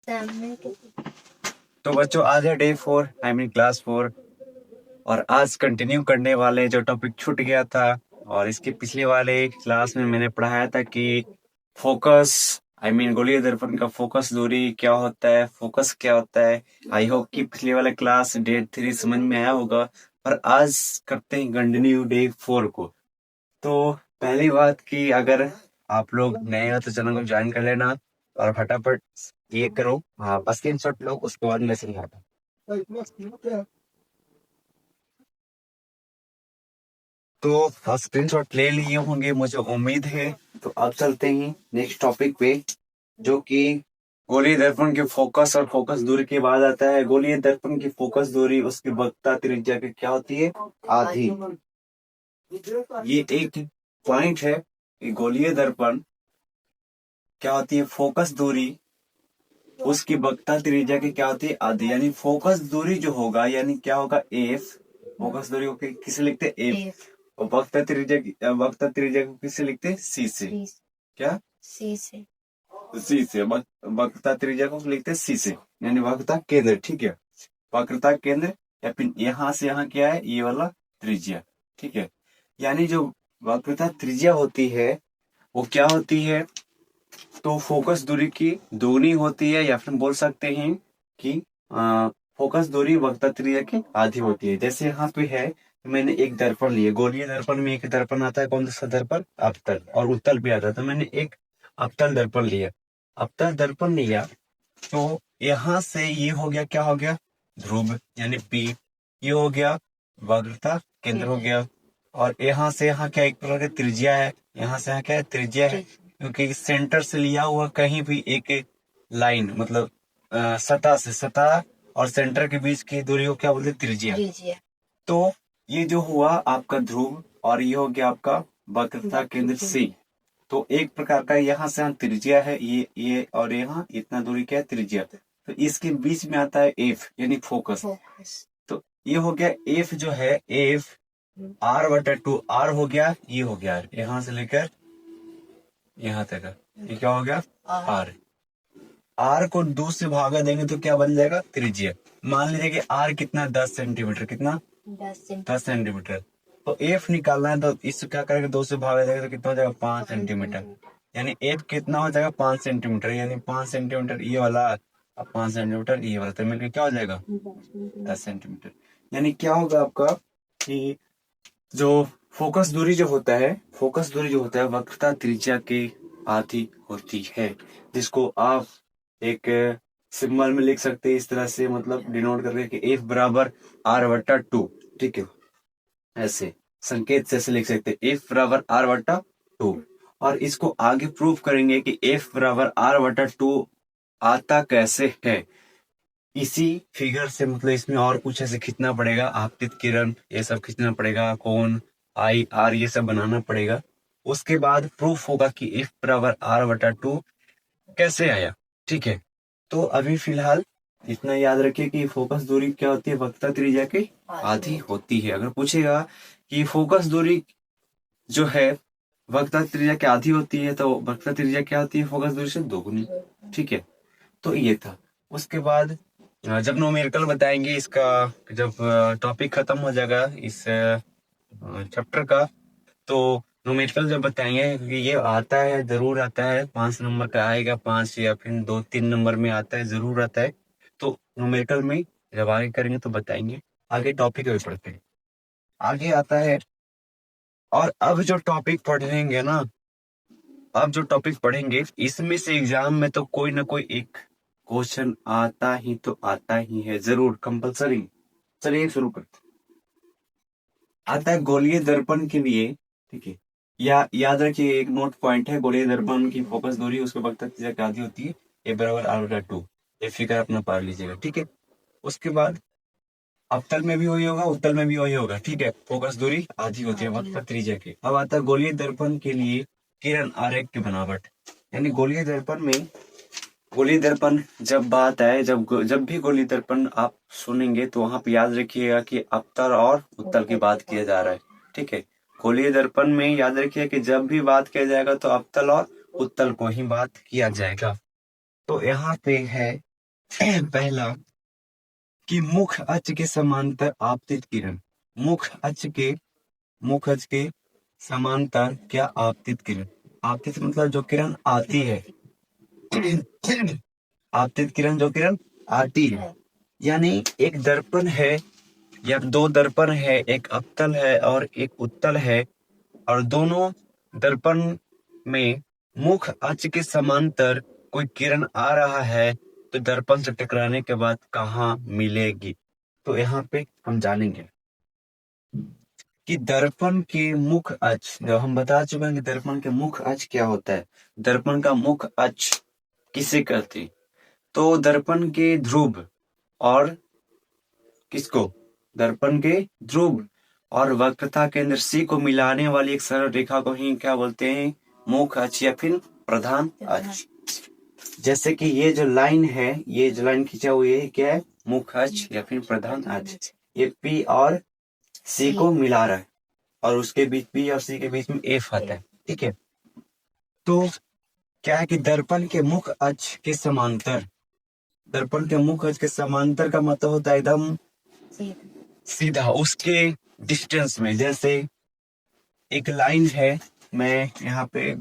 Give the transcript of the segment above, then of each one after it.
तो बच्चों आज है डे 4 आई मीन क्लास 4 और आज कंटिन्यू करने वाले जो टॉपिक छूट गया था। और इसके पिछले वाले क्लास में मैंने पढ़ाया था कि फोकस आई मीन गोलीय दर्पण का फोकस दूरी क्या होता है, फोकस क्या होता है। आई होप कि पिछले वाले क्लास डे 3 समझ में आया होगा, पर आज करते हैं कंटिन्यू डे 4 को। तो पहली बात कि अगर आप लोग नए हो तो चैनल को ज्वाइन कर लेना और फटाफट ये करो, हाँ बस स्क्रीनशॉट लो, उसके बाद मैसेज आता। तो स्क्रीनशॉट ले लिए होंगे मुझे उम्मीद है। तो अब चलते हैं नेक्स्ट टॉपिक पे, जो कि गोलीय दर्पण के फोकस और फोकस दूरी के बाद आता है। गोलीय दर्पण की फोकस दूरी उसकी वक्रता त्रिज्या की क्या होती है, आधी। ये एक पॉइंट है कि गोलीय दर्पण क्या होती है, फोकस दूरी उसकी वक्रता त्रिज्या की क्या होती है, आधी। यानी फोकस दूरी जो होगा यानी क्या होगा, एफ। फोकस दूरी को किसे लिखते हैं, एफ। और वक्रता त्रिज्या को किसे लिखते हैं, सी से। क्या, सी से। सी से वक्रता त्रिज्या को लिखते हैं सी से, यानी वक्रता केंद्र। ठीक है, वक्रता केंद्र या फिर यहाँ से यहाँ क्या है, ये वाला त्रिज्या। ठीक है, यानी जो वक्रता त्रिज्या होती है वो क्या होती है, तो फोकस दूरी की दोगुनी होती है, या फिर बोल सकते हैं कि फोकस दूरी वक्रता त्रिज्या की आधी होती है। जैसे यहाँ पे है, मैंने एक दर्पण लिया, गोलीय दर्पण में एक दर्पण आता है, कौन सा दर्पण, अवतल, और उत्तल भी आता है। तो मैंने एक अवतल दर्पण लिया, अवतल दर्पण लिया, तो यहाँ से ये हो गया, क्या हो गया, ध्रुव यानी पी। ये हो गया वक्रता केंद्र हो गया। और यहाँ से यहाँ क्या एक प्रकार की त्रिज्या है, यहाँ से यहाँ क्या है, त्रिज्या है, क्योंकि सेंटर से लिया हुआ कहीं भी एक लाइन, मतलब सतह से, सतह और सेंटर के बीच की दूरी को क्या बोलते हैं, त्रिज्या। तो ये जो हुआ आपका ध्रुव, और ये हो गया आपका वक्रता केंद्र सी। तो एक प्रकार का यहाँ से यहाँ त्रिज्या है, ये और यहाँ इतना दूरी क्या है, त्रिज्या। तो इसके बीच में आता है एफ यानी फोकस। तो ये हो गया एफ, जो है एफ R/2, आर हो गया, ये हो गया यहाँ से लेकर यहाँ तक, ये क्या हो गया, आर। आर को 2 से भागा देंगे तो क्या बन जाएगा, त्रिज्या। मान लीजिए कि आर कितना, 10 सेंटीमीटर, कितना, 10 सेंटीमीटर। तो एफ निकालना है, तो इससे क्या करेंगे, 2 से भागा देंगे तो कितना हो जाएगा, 5 सेंटीमीटर। यानी एफ कितना हो जाएगा, 5 सेंटीमीटर, यानी 5 सेंटीमीटर ये वाला और 5 सेंटीमीटर ये वाला, तो मिलकर क्या हो जाएगा, 10 सेंटीमीटर। यानी क्या होगा आपका कि जो फोकस दूरी जो होता है, फोकस दूरी जो होता है वक्रता त्रिज्या के आधी होती है, जिसको आप एक सिंबल में लिख सकते हैं इस तरह से, मतलब डिनोट करके कि F बराबर R/2। ठीक है, ऐसे संकेत से ऐसे लिख सकते हैं, F बराबर R/2। और इसको आगे प्रूव करेंगे कि F बराबर R/2 आता कैसे है, इसी फिगर से। मतलब इसमें और कुछ ऐसे खींचना पड़ेगा, आपतित किरण ये सब खींचना पड़ेगा, कोण आई आर ये सब बनाना पड़ेगा। उसके बाद प्रूफ होगा कि F बराबर R/2 कैसे आया। ठीक है, तो अभी फिलहाल इतना याद रखिए कि फोकस दूरी क्या होती है, वक्रता त्रिज्या की आधी होती है। अगर पूछेगा कि फोकस दूरी जो है वक्रता त्रिज्या की आधी होती है, तो वक्रता त्रिज्या क्या होती है, फोकस दूरी से दोगुनी। ठीक है, तो ये था। उसके बाद जब न्यूमेरिकल बताएंगे इसका, जब टॉपिक खत्म हो जाएगा इस चैप्टर का, तो न्यूमेरिकल जब बताएंगे, क्योंकि ये आता है, जरूर आता है, 5 नंबर का आएगा, 5 या फिर 2-3 नंबर में आता है, जरूर आता है। तो न्यूमेरिकल में जब आगे करेंगे तो बताएंगे। आगे टॉपिक अभी पढ़ते हैं, आगे आता है। और अब जो टॉपिक पढ़ेंगे ना, अब जो टॉपिक पढ़ेंगे इसमें से एग्जाम में तो कोई ना कोई एक क्वेश्चन आता ही तो आता ही है, जरूर, कंपलसरी। चलिए शुरू करते हैं। आता है गोलीय दर्पण के लिए। ठीक है, या याद रखिए एक नोट पॉइंट है, गोलीय दर्पण की फोकस दूरी उसके वक्रता त्रिज्या की आधी होती है, ए बराबर R/2। ये फिगर अपना पढ़ लीजिएगा। ठीक है, उसके बाद अवतल में भी वही होगा, उत्तल में भी वही होगा। ठीक है, फोकस दूरी आधी होती है वक्रता त्रिज्या की। अब आता है गोलीय दर्पण के लिए किरण आरेख की बनावट। यानी गोलीय दर्पण में, गोलीय दर्पण जब बात आए, जब भी गोलीय दर्पण आप सुनेंगे तो वहां पे याद रखिएगा कि अवतल और उत्तल की बात किया जा रहा है। ठीक है, गोलीय दर्पण में याद रखिए कि जब भी बात किया जाएगा तो अवतल और उत्तल को ही बात किया जाएगा। तो यहाँ पे है पहला कि मुख अक्ष के समांतर आपतित किरण, मुख अक्ष के मुख अक्ष के समांतर क्या आपतित किरण, आपतित मतलब जो किरण आती है, आपतित किरण जो किरण आती है, यानी एक दर्पण है या दो दर्पण है, एक अवतल है और एक उत्तल है, और दोनों दर्पण में मुख अक्ष के समांतर कोई किरण आ रहा है, तो दर्पण से टकराने के बाद कहाँ मिलेगी। तो यहाँ पे हम जानेंगे कि दर्पण के मुख अक्ष, जो हम बता चुके हैं कि दर्पण के मुख अक्ष क्या होता है। दर्पण का मुख अक्ष किसे कहते हैं? तो दर्पण के ध्रुव और किसको, दर्पण के ध्रुव और वक्रता केंद्र सी को मिलाने वाली एक सरल रेखा को ही क्या बोलते हैं? मुख अक्ष या फिर प्रधान अक्ष। जैसे कि ये जो लाइन है, ये जो लाइन खींचा हुआ है क्या है? मुख अक्ष या फिर प्रधान अक्ष। ये पी और सी को मिला रहा है और उसके बीच पी और सी के बीच में एफ आता है, ठीक है। तो क्या है कि दर्पण के मुख अक्ष के समांतर, दर्पण के मुख अक्ष के समांतर का मतलब होता है एकदम सीधा उसके डिस्टेंस में। जैसे एक लाइन है, मैं यहाँ पे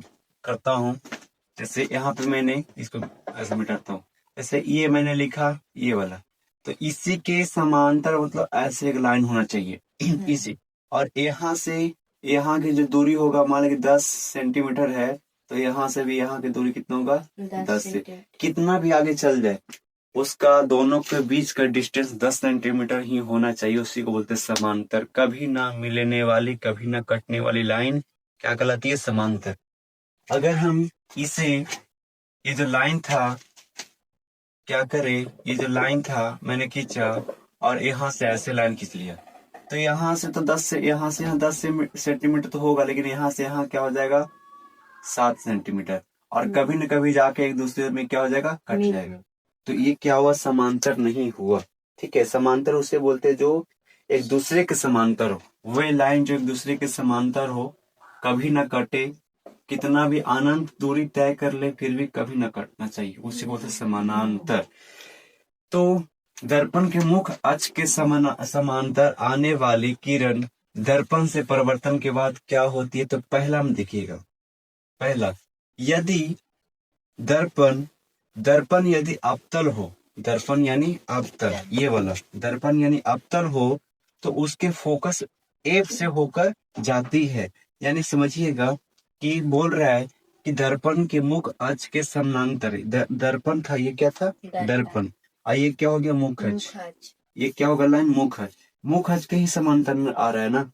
करता हूँ, जैसे यहाँ पे मैंने इसको ऐसे मिटाता हूँ, जैसे ये मैंने लिखा ये वाला, तो इसी के समांतर मतलब ऐसे एक लाइन होना चाहिए इसी, और यहाँ से यहाँ की जो दूरी होगा, मान लीजिए 10 सेंटीमीटर है, तो यहाँ से भी यहाँ की दूरी कितना होगा? 10 से। कितना भी आगे चल जाए उसका दोनों के बीच का डिस्टेंस 10 सेंटीमीटर ही होना चाहिए, उसी को बोलते हैं समांतर। कभी ना मिलने वाली, कभी ना कटने वाली लाइन क्या कहलाती है? समांतर। अगर हम इसे, ये जो लाइन था, क्या करे, ये जो लाइन था मैंने खींचा और यहाँ से ऐसे लाइन खींच लिया, तो यहाँ से तो 10 से यहाँ से यहाँ 10 सेंटीमीटर तो होगा, लेकिन यहाँ से यहाँ क्या हो जाएगा? 7 सेंटीमीटर, और कभी न कभी जाके एक दूसरे में क्या हो जाएगा? कट जाएगा। तो ये क्या हुआ? समांतर नहीं हुआ, ठीक है। समांतर उसे बोलते हैं जो एक दूसरे के समांतर हो, वे लाइन जो एक दूसरे के समांतर हो, कभी ना कटे, कितना भी अनंत दूरी तय कर ले फिर भी कभी ना कटना चाहिए, उसे बोलते समानांतर। तो दर्पण के मुख अक्ष के समांतर आने वाली किरण दर्पण से परिवर्तन के बाद क्या होती है? तो पहला हम देखिएगा, पहला, यदि दर्पण दर्पण यदि अवतल हो, दर्पण यानी अवतल, ये वाला दर्पण यानी अवतल हो, तो उसके फोकस एफ से होकर जाती है। यानी समझिएगा कि बोल रहा है कि दर्पण के मुख अक्ष के समानांतर, दर्पण था, ये क्या था? दर्पण। ये क्या हो गया? मुख अक्ष। ये क्या होगा? लाइन मुख अक्ष। मुख अक्ष के ही समांतर में आ रहा है ना,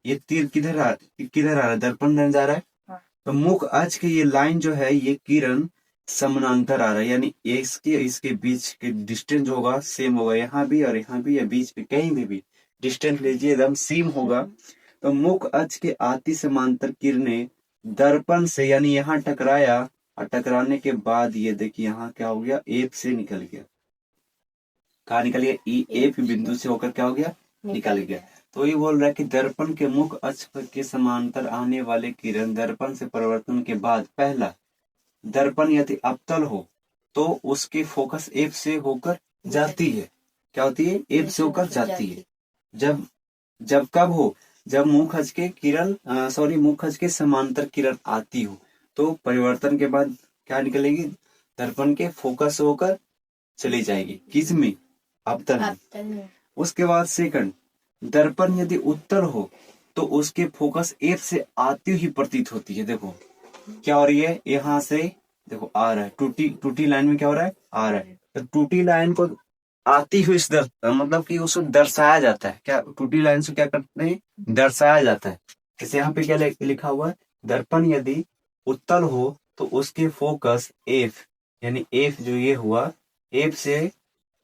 ये तीर किधर आ रहा है? दर्पण जा रहा है, तो मुख अक्ष की ये लाइन जो है, ये किरण समानांतर आ रहा है, यानी इसके इसके बीच के डिस्टेंस जो होगा सेम होगा, यहाँ भी और यहाँ भी, या बीच में कहीं भी डिस्टेंस लीजिए एकदम सेम होगा। तो मुख अक्ष के आती समांतर किरणें दर्पण से, यानी यहाँ टकराया, और टकराने के बाद ये देखिए यहाँ क्या हो गया? एफ से निकल गया। कहा निकल गया? ई एफ बिंदु से होकर क्या हो गया? निकल गया। तो ये बोल रहा है कि दर्पण के मुख अक्ष के समांतर आने वाले किरण दर्पण से परिवर्तन के बाद, पहला, दर्पण यदि अवतल हो तो उसकी फोकस एफ से होकर जाती है। क्या होती है? एफ से होकर जाती है। जब जब कब हो? जब मुख अक्ष के किरण मुख अक्ष के समांतर किरण आती हो, तो परिवर्तन के बाद क्या निकलेगी? दर्पण के फोकस होकर चली जाएगी, किस में? अवतल में। उसके बाद सेकंड, दर्पण यदि उत्तल हो तो उसके फोकस एफ से आती हुई प्रतीत होती है। देखो क्या हो रही है? यहाँ से देखो आ रहा है, टूटी लाइन में क्या हो रहा है? आ रहा है। तो टूटी लाइन को आती हुई मतलब कि उसको दर्शाया जाता है। क्या टूटी लाइन से क्या करते हैं? दर्शाया जाता है। जैसे यहाँ पे क्या लिखा हुआ है? दर्पण यदि उत्तल हो तो उसके फोकस एफ, यानी एफ जो ये हुआ, एफ से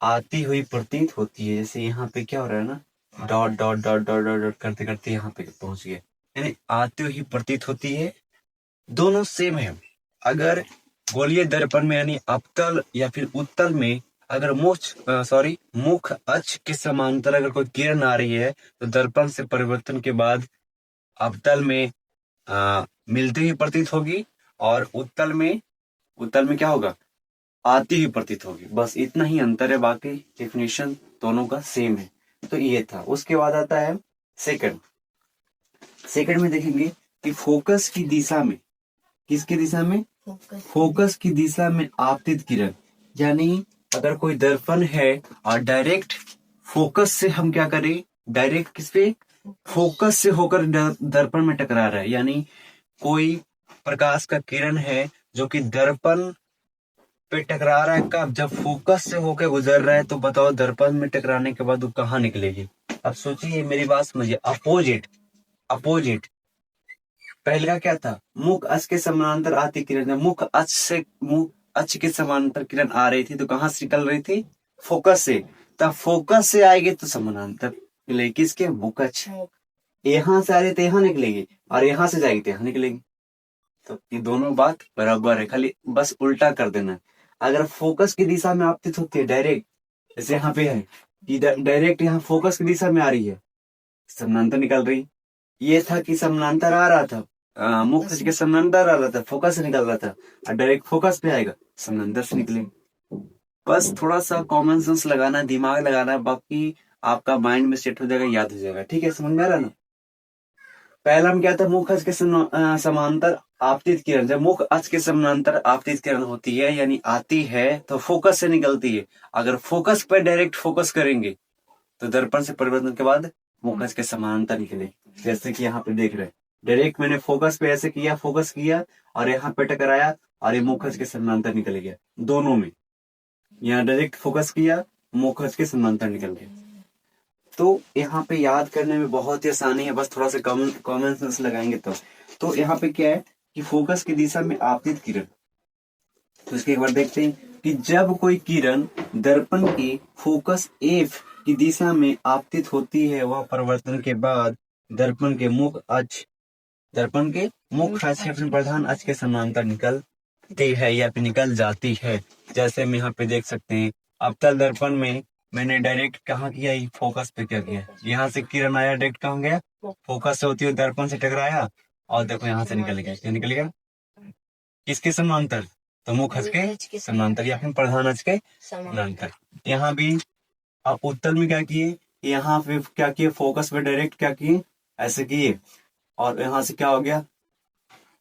आती हुई प्रतीत होती है। जैसे यहाँ पे क्या हो रहा है ना, dot dot dot dot dot dot करते करते यहाँ पे पहुंच गए, यानी आती हुई प्रतीत होती है। दोनों सेम है। अगर गोलीय दर्पण में यानी अवतल या फिर उत्तल में अगर मुख अक्ष के समांतर अगर कोई किरण आ रही है, तो दर्पण से परिवर्तन के बाद अवतल में मिलती हुई प्रतीत होगी, और उत्तल में क्या होगा? आती ही प्रतीत होगी, बस इतना ही अंतर है, बाकी डेफिनेशन दोनों का सेम है। तो ये था। उसके बाद आता है सेकंड। सेकंड में देखेंगे कि फोकस की दिशा में, किसकी दिशा में, फोकस की दिशा में आपतित किरण, यानी अगर कोई दर्पण है और डायरेक्ट फोकस से हम क्या करें, डायरेक्ट किस पे, फोकस से होकर दर्पण में टकरा रहा है, यानी कोई प्रकाश का किरण है जो कि दर्पण पे टकरा रहा है, कब, जब फोकस से होकर गुजर रहा है। तो बताओ दर्पण में टकराने के बाद वो कहाँ निकलेगी। अब सोचिए, मेरी बात समझिए, अपोजिट, अपोजिट। पहले का क्या था, मुख अक्ष के समानांतर आती किरण, मुख अक्ष के समानांतर किरण आ रही थी तो कहां से निकल रही थी, फोकस से। तब फोकस से आएगी तो समानांतर निकलेगी, किसके, मुख अक्ष। यहाँ से आ रही तो यहाँ निकलेगी, और यहाँ से जाएगी तो यहाँ निकलेगी। तो ये दोनों बात बराबर है, खाली बस उल्टा कर देना है। अगर फोकस की दिशा में आपतित होती है डायरेक्ट, जैसे यहाँ पे है कि डायरेक्ट यहाँ फोकस की दिशा में आ रही है, समानांतर निकल रही। ये था कि समानांतर आ रहा था, मुख के समानांतर आ रहा था, फोकस से निकल रहा था, और डायरेक्ट फोकस पे आएगा, समानांतर से निकले। बस थोड़ा सा कॉमन सेंस लगाना, दिमाग लगाना, बाकी आपका माइंड में सेट हो जाएगा, याद हो जाएगा। ठीक है, समझ में आ रहा ना। पहला में क्या था, मुख अक्ष के समांतर आपतित किरण, जब मुख अक्ष के समांतर आपतित किरण होती है यानी आती है तो फोकस से निकलती है। अगर फोकस पर डायरेक्ट फोकस करेंगे तो दर्पण से परिवर्तन के बाद मुख अक्ष के समांतर निकले, जैसे कि यहाँ पे देख रहे हैं। डायरेक्ट मैंने फोकस पे ऐसे किया, फोकस किया और यहाँ पे टकराया और ये मुख अक्ष के समांतर निकल गया, दोनों में। यहाँ डायरेक्ट फोकस किया, मुख अक्ष के समांतर निकल गया। तो यहाँ पे याद करने में बहुत ही आसानी है, बस थोड़ा सा कॉमन सेंस लगाएंगे तो यहाँ पे क्या है कि फोकस की दिशा में आपतित किरण। तो इसके एक बार देखते हैं कि जब कोई किरण दर्पण की फोकस एफ की दिशा में आपतित होती है, वह परिवर्तन के बाद दर्पण के मुख अक्ष या फिर प्रधान अक्ष के समांतर निकलती है या फिर निकल जाती है। जैसे हम यहाँ पे देख सकते हैं, अवतल दर्पण में मैंने डायरेक्ट कहाँ किया, फोकस पे क्या किया, यहाँ से किरण आया, डायरेक्ट कहाँ गया, फोकस से होती हुई दर्पण से टकराया और देखो यहाँ से निकल गया। क्या निकल गया, किसके समांतर, तो मुख अक्ष के समांतर या फिर प्रधान अक्ष के समांतर। यहाँ भी आप उत्तल में क्या किए, यहाँ पे क्या किए, फोकस पे डायरेक्ट क्या किए, ऐसे किए, और यहाँ से क्या हो गया,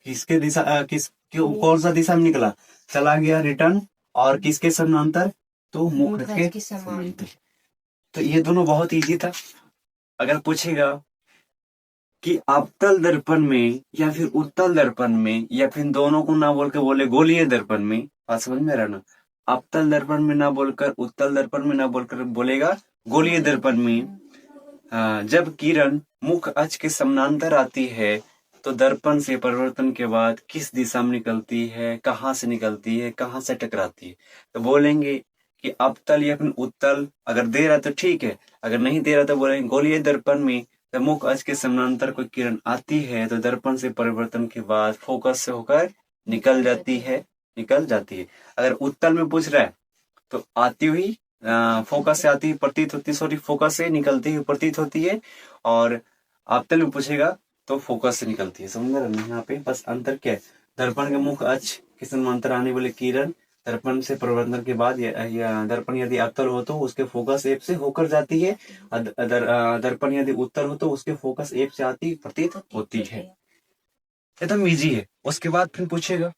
किसके दिशा कौन सा दिशा में निकला, चला गया रिटर्न, और किसके समांतर, तो मुख अक्ष के समांतर। तो ये दोनों बहुत इजी था। अगर पूछेगा कि अवतल दर्पण में या फिर उत्तल दर्पण में, या फिर दोनों को ना बोल के बोले गोलीय दर्पण में, बात समझ में रहना, अवतल दर्पण में ना बोलकर उत्तल दर्पण में ना बोलकर बोलेगा गोलीय दर्पण में। जब किरण मुख अक्ष के समानांतर आती है तो दर्पण से परिवर्तन के बाद किस दिशा में निकलती है, कहाँ से निकलती है, कहाँ से टकराती है। तो बोलेंगे कि अवतल या फिर उत्तल, अगर दे रहा तो ठीक है, अगर नहीं दे रहा तो बोलेंगे गोलीय दर्पण में जब मुख अक्ष के समानांतर कोई किरण आती है तो दर्पण से परिवर्तन के बाद फोकस से होकर निकल जाती है। अगर उत्तल में पूछ रहा है तो आती हुई फोकस से आती प्रतीत होती, फोकस से निकलती हुई प्रतीत होती है, और अवतल में पूछेगा तो फोकस से निकलती है। समझ रहे हैं, यहाँ पे बस अंतर क्या है, दर्पण के मुख अक्ष के समानांतर आने वाले किरण दर्पण से परिवर्तन के बाद या दर्पण यदि अवतल हो तो उसके फोकस एप से होकर जाती है, दर्पण यदि उत्तल हो तो उसके फोकस एप से आती प्रतीत होती है। एकदम इजी है। उसके बाद फिर पूछेगा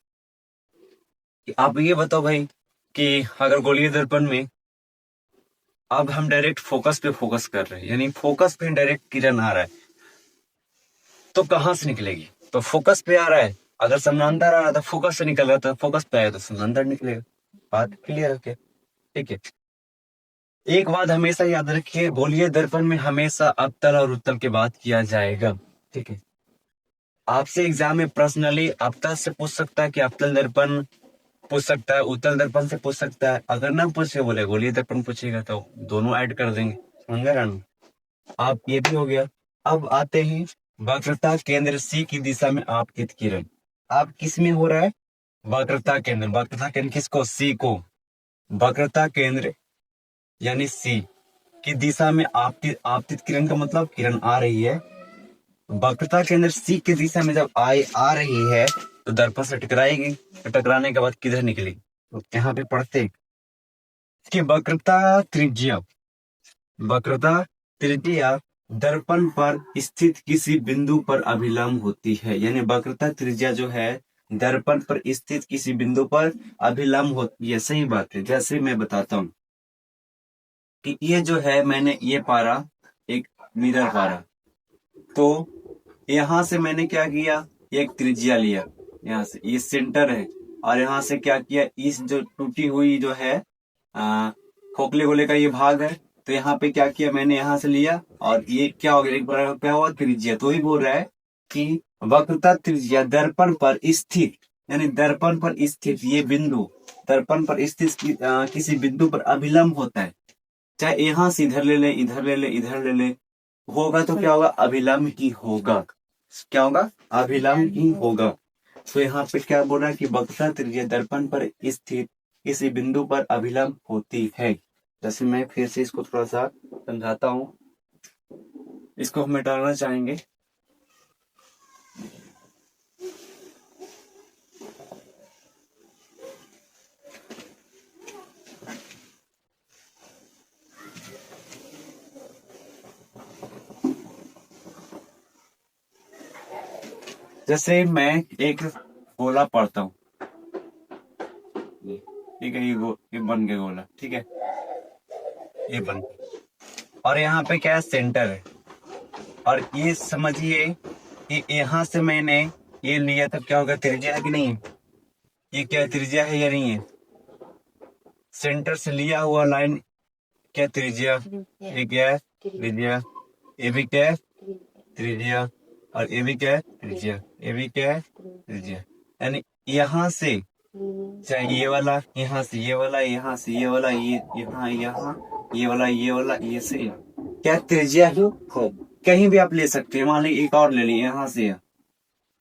कि आप ये बताओ भाई कि अगर गोलीय दर्पण में अब हम डायरेक्ट फोकस पे फोकस कर रहे हैं, यानी फोकस पे डायरेक्ट किरण आ रहा है, तो कहां से निकलेगी, तो फोकस पे आ रहा है, अगर समानांतर आ रहा था फोकस से निकल रहा था, फोकस पे आया तो समानांतर निकलेगा। बात क्लियर है, ठीक है। एक बात हमेशा याद रखिए, गोलीय दर्पण में हमेशा अवतल और उत्तल की बात किया जाएगा, ठीक है। आपसे एग्जाम में पर्सनली अवतल से पूछ सकता है कि अवतल दर्पण पूछ सकता है, उत्तल दर्पण से पूछ सकता है। अगर ना पूछे बोले गोलीय दर्पण पूछेगा तो दोनों ऐड कर देंगे। समझ रहे हैं, आप ये भी हो गया। अब आते हैं वक्रता केंद्र सी की दिशा में आपतित किरण। आप किस में हो रहा है, वक्रता केंद्र किसको, सी को, वक्रता केंद्र यानी सी की दिशा में आपतित किरण का मतलब किरण आ रही है। वक्रता केंद्र सी की दिशा में जब आ रही है तो दर्पण से टकराएगी, तो टकराने के बाद किधर निकलेगी, तो यहाँ पे पढ़ते हैं कि वक्रता त्रिज्या दर्पण पर स्थित किसी बिंदु पर अभिलंब होती है। यानी वक्रता त्रिज्या जो है दर्पण पर स्थित किसी बिंदु पर अभिलंब होती है। सही बात है। जैसे मैं बताता हूँ कि ये जो है मैंने ये पारा एक मिरर पारा, तो यहाँ से मैंने क्या किया, एक त्रिज्या लिया, यहाँ से ये सेंटर है, और यहाँ से क्या किया, इस जो टूटी हुई जो है खोखले गोले का ये भाग है, तो यहाँ पे क्या किया मैंने, यहाँ से लिया और ये क्या हो गया, एक बार क्या हुआ, त्रिज्या। तो ही बोल रहा है कि वक्रता त्रिज्या दर्पण पर स्थित, यानी दर्पण पर स्थित ये बिंदु, दर्पण पर स्थित किसी बिंदु पर अभिलंब होता है। चाहे यहाँ से इधर ले ले, इधर ले ले, इधर ले ले, होगा तो क्या होगा, अभिलंब ही होगा। क्या होगा, अभिलंब ही होगा। तो यहाँ पे क्या बोल रहा है कि वक्रता त्रिज्या दर्पण पर स्थित किसी बिंदु पर अभिलंब होती है। जैसे मैं फिर से इसको थोड़ा सा समझाता हूँ, इसको हम मिटाना चाहेंगे। जैसे मैं एक गोला पढ़ता हूँ, ठीक है, ये बन गया गोला, ठीक है, ये बन, और यहाँ पे क्या है, सेंटर है, और ये समझिए कि यहाँ से मैंने ये लिया तो क्या होगा, त्रिज्या है कि नहीं है, ये क्या त्रिज्या है या नहीं है, सेंटर से लिया हुआ लाइन क्या त्रिज्या, ये क्या है त्रिज्या, ये भी क्या है त्रिज्या, और ये भी क्या है त्रिज्या, ये भी क्या है त्रिज्या। यानी यहाँ से चाहे ये वाला, यहाँ से ये वाला, यहाँ से ये वाला, ये यहाँ ये वाला, ये से क्या त्रिज्या ही हो, कहीं भी आप ले सकते हैं। मान लीजिए एक और ले लिए यहाँ से,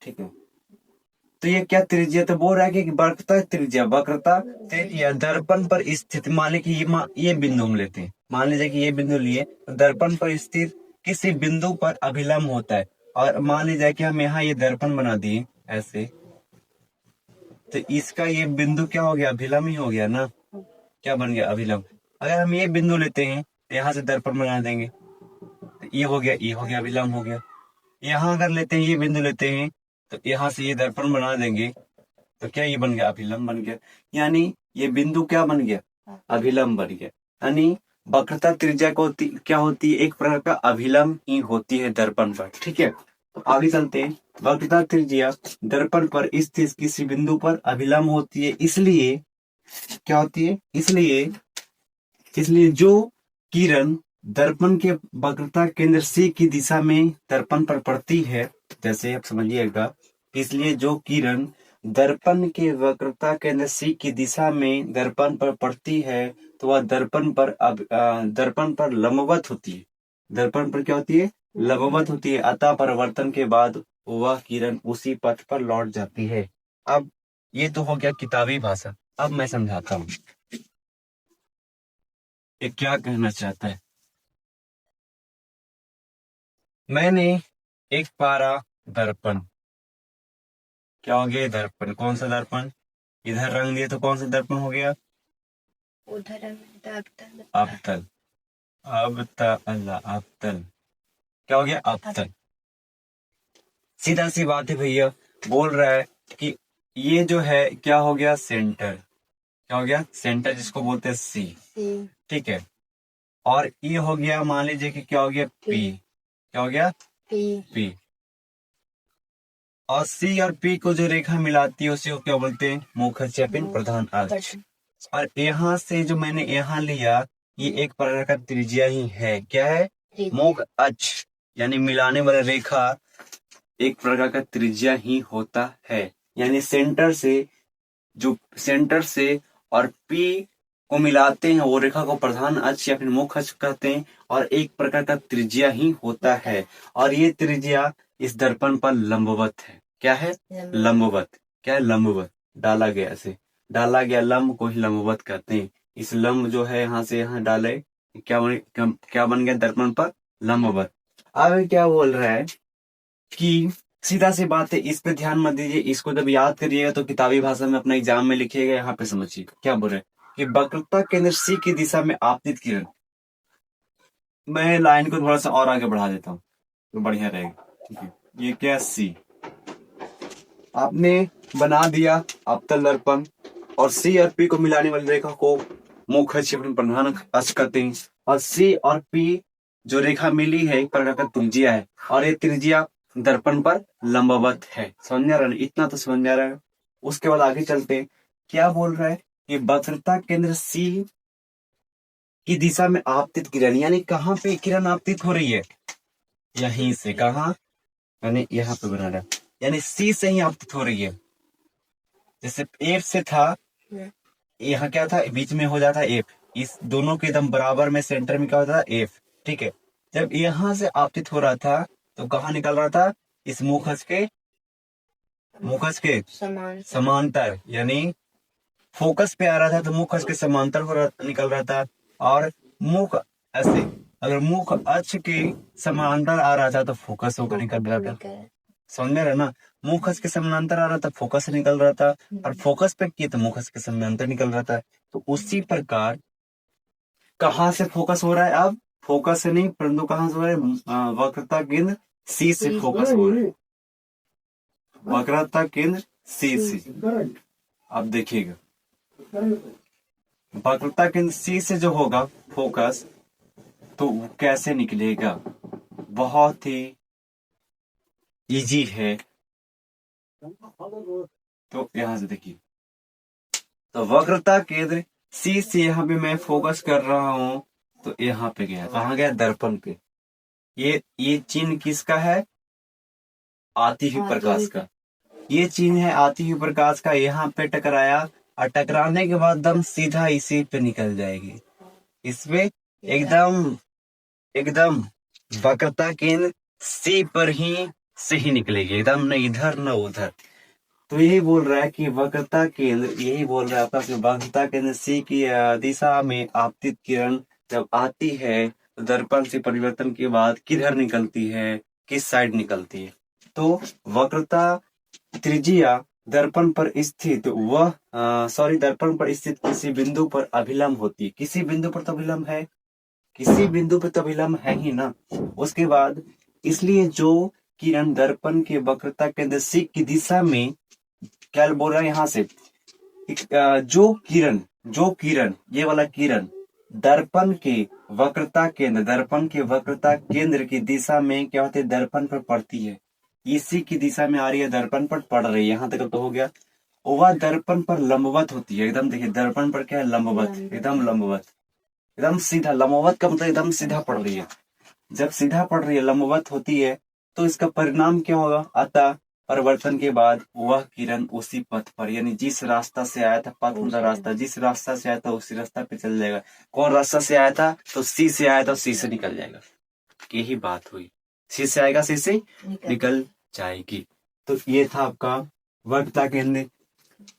ठीक है, तो ये क्या त्रिज्या, तो बोल रहा है कि वक्रता त्रिज्या दर्पण पर स्थित, मान लीजिए कि ये बिंदु हम लेते हैं, मान लीजिए कि ये बिंदु लिए, तो दर्पण पर स्थित किसी बिंदु पर अभिलंब होता है। और मान लीजिए कि हम यहाँ ये दर्पण बना दिए ऐसे, तो इसका ये बिंदु क्या हो गया, अभिलंब ही हो गया ना, क्या बन गया, अभिलंब। अगर हम ये बिंदु लेते हैं तो यहाँ से दर्पण बना देंगे, तो ये हो गया अभिलंब हो गया। यहाँ अगर लेते हैं, ये बिंदु लेते हैं, तो यहाँ से ये दर्पण बना देंगे, तो क्या ये बन गया, अभिलंब बन गया। यानी ये बिंदु क्या बन गया, अभिलंब बन गया। यानी वक्रता त्रिज्या को क्या होती है, एक प्रकार का अभिलंब ही होती है दर्पण पर। ठीक है, तो आगे चलते हैं। वक्रता त्रिज्या दर्पण पर स्थित किसी बिंदु पर अभिलंब होती है, इसलिए क्या होती है, इसलिए जो किरण दर्पण के वक्रता केंद्र C की दिशा में दर्पण पर पड़ती है, जैसे आप समझिएगा, इसलिए जो किरण दर्पण के वक्रता केंद्र C की दिशा में दर्पण पर पड़ती है, तो वह दर्पण पर लंबवत होती है। दर्पण पर क्या होती है, लंबवत होती है। अतः परावर्तन के बाद वह किरण उसी पथ पर लौट जाती है। अब ये तो हो गया किताबी भाषा। अब मैं समझाता हूँ ये क्या कहना चाहता है। मैंने एक पारा दर्पण, क्या हो गया, दर्पण, कौन सा दर्पण, इधर रंग दिए तो कौन सा दर्पण हो गया, उधर अवतल, अवतल, अवतल, क्या हो गया, अवतल। सीधा सी बात है भैया, बोल रहा है कि ये जो है क्या हो गया, सेंटर, क्या हो गया, सेंटर, जिसको बोलते हैं सी, ठीक है, और ये हो गया, मान लीजिए कि क्या हो गया, पी, क्या हो गया, पी, और सी और पी को जो रेखा मिलाती है उसी को क्या बोलते हैं, मुख्य अक्ष या फिर प्रधान अक्ष। और यहाँ से जो मैंने यहाँ लिया, ये एक प्रकार का त्रिज्या ही है, क्या है, मुख्य अक्ष, यानी मिलाने वाला रेखा एक प्रकार का त्रिज्या ही होता है। यानी सेंटर से और पी को मिलाते हैं, वो रेखा को प्रधान अक्ष या फिर मुख्य अक्ष कहते हैं, और एक प्रकार का त्रिज्या ही होता है। और ये त्रिज्या इस दर्पण पर लंबवत है, क्या है, लंबवत, क्या है, लंबवत, डाला गया, ऐसे डाला गया लंब को ही लंबवत कहते हैं। इस लंब जो है यहाँ से यहाँ डाले, क्या बन गया, दर्पण पर लंबवत। अब क्या बोल रहा है कि सीधा सी बात है, इस पे ध्यान मत दीजिए, इसको जब याद करिएगा तो किताबी भाषा में अपना एग्जाम में लिखिएगा। यहाँ पे समझिएगा क्या बोल रहे हैं कि वक्रता केंद्र सी की दिशा में आपतित किरण। मैं लाइन को थोड़ा सा और आगे बढ़ा देता हूँ तो बढ़िया रहेगा। ठीक है, ये क्या सी आपने बना दिया अवतल दर्पण, और सी और पी को मिलाने वाली रेखा को मुख्य क्षेत्र प्रधान अक्ष कहते हैं। और सी और पी जो रेखा मिली है एक प्रकार का त्रिज्या है, और ये त्रिज्या दर्पण पर लंबवत है। समझ में आ रहा है? इतना तो समझ में आ रहा है। उसके बाद आगे चलते हैं, क्या बोल रहा है कि वक्रता केंद्र सी की दिशा में आपतित किरण, यानी कहाँ पे किरण आपतित हो रही है, यहीं से। कहा यानी यहाँ पे बना रहा, यानी सी से ही आपतित हो रही है। जैसे एफ से था, यहाँ क्या था, बीच में हो जाता एफ, इस दोनों के एकदम बराबर में सेंटर में क्या होता था, एफ। ठीक है, जब यहाँ से आपतित हो रहा था तो कहाँ निकल रहा था, इस मुखज के समांतर, यानी फोकस पे आ रहा था तो मुखज के समांतर हो रहा निकल रहा था। और मुख ऐसे, अगर मुख अक्ष के समांतर आ रहा था तो फोकस होकर निकल रहा था। समझ में रहा ना, मुखज के समांतर आ रहा था, फोकस से निकल रहा था, और फोकस पे किए तो मुखज के समांतर निकल रहा था। तो उसी प्रकार कहाँ से फोकस हो रहा है, अब फोकस से नहीं परंतु कहाँ से हो रहा है, वक्रता केंद्र सी से फोकस हो रहा है। वक्रता केंद्र सी से। अब देखिएगा, वक्रता केंद्र सी से जो होगा फोकस, तो वो कैसे निकलेगा, बहुत ही इजी है। तो यहां से देखिए, तो वक्रता केंद्र सी से यहाँ पे मैं फोकस कर रहा हूं, तो यहाँ पे गया, कहाँ गया, दर्पण पे। ये चिन्ह किसका है, आती हुई प्रकाश का। ये चिन्ह है आती हुई प्रकाश का, यहाँ पे टकराया, और टकराने के बाद एकदम सीधा इसी पे निकल जाएगी, इसमें एकदम एकदम वक्रता केंद्र सी पर ही से ही निकलेगी, एकदम न इधर न उधर। तो यही बोल रहा है कि वक्रता केंद्र, यही बोल रहा है आपका कि वक्रता केंद्र सी की दिशा में आपतित किरण जब आती है तो दर्पण से परिवर्तन के बाद किधर निकलती है, किस साइड निकलती है। तो वक्रता त्रिज्या दर्पण पर स्थित दर्पण पर स्थित किसी बिंदु पर अभिलंब होती है। किसी बिंदु पर तो अभिलंब है, किसी बिंदु पर तो अभिलंब है ही ना। उसके बाद इसलिए जो किरण दर्पण के वक्रता केंद्र सी की दिशा में, क्या बोल रहा है यहाँ से, जो किरण ये वाला किरण दर्पण के वक्रता केंद्र की दिशा में क्या होती है, दर्पण पर पड़ती है। इसी की दिशा में आ रही है, दर्पण पर पड़ रही है, यहाँ तक तो हो गया। वह दर्पण पर लंबवत होती है, एकदम देखिए दर्पण पर क्या है, लंबवत, एकदम लंबवत, एकदम सीधा। लंबवत का मतलब एकदम सीधा पड़ रही है। जब सीधा पड़ रही है, लंबवत होती है, तो इसका परिणाम क्या होगा, अतः परिवर्तन के बाद वह किरण उसी पथ पर, यानी जिस रास्ता से आया था, पथ मतलब रास्ता, जिस रास्ता से आया था उसी रास्ता पे चल जाएगा। कौन रास्ता से आया था, तो सी से आया था, सी से निकल जाएगा। यही बात हुई, सी से आएगा, सी से निकल जाएगी। तो ये था आपका वक्रता केंद्र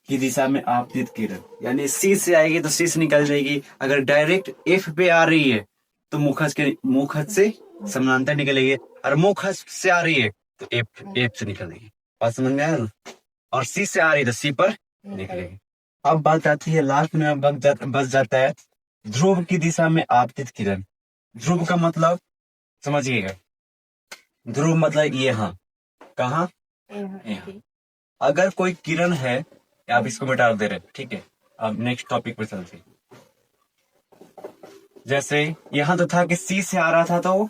की दिशा में आपतित किरण, यानी सी से आएगी तो सी से निकल जाएगी। अगर डायरेक्ट एफ पे आ रही है तो मुखज से समानांतर निकलेगी, और मुखज से आ रही है तो एफ से निकलेगी। बात समझ में आया ना। और सी से आ रही है तो सी पर निकलेगी। अब बात आती है लास्ट में, बच जाता है ध्रुव की दिशा में आपतित किरण। ध्रुव का मतलब समझिएगा, ध्रुव मतलब ये, हाँ, कहाँ, यहाँ। अगर कोई किरण है, आप इसको मिटा दे रहे, ठीक है। अब नेक्स्ट टॉपिक पर चलते हैं। जैसे यहाँ तो था कि सी से आ रहा था, तो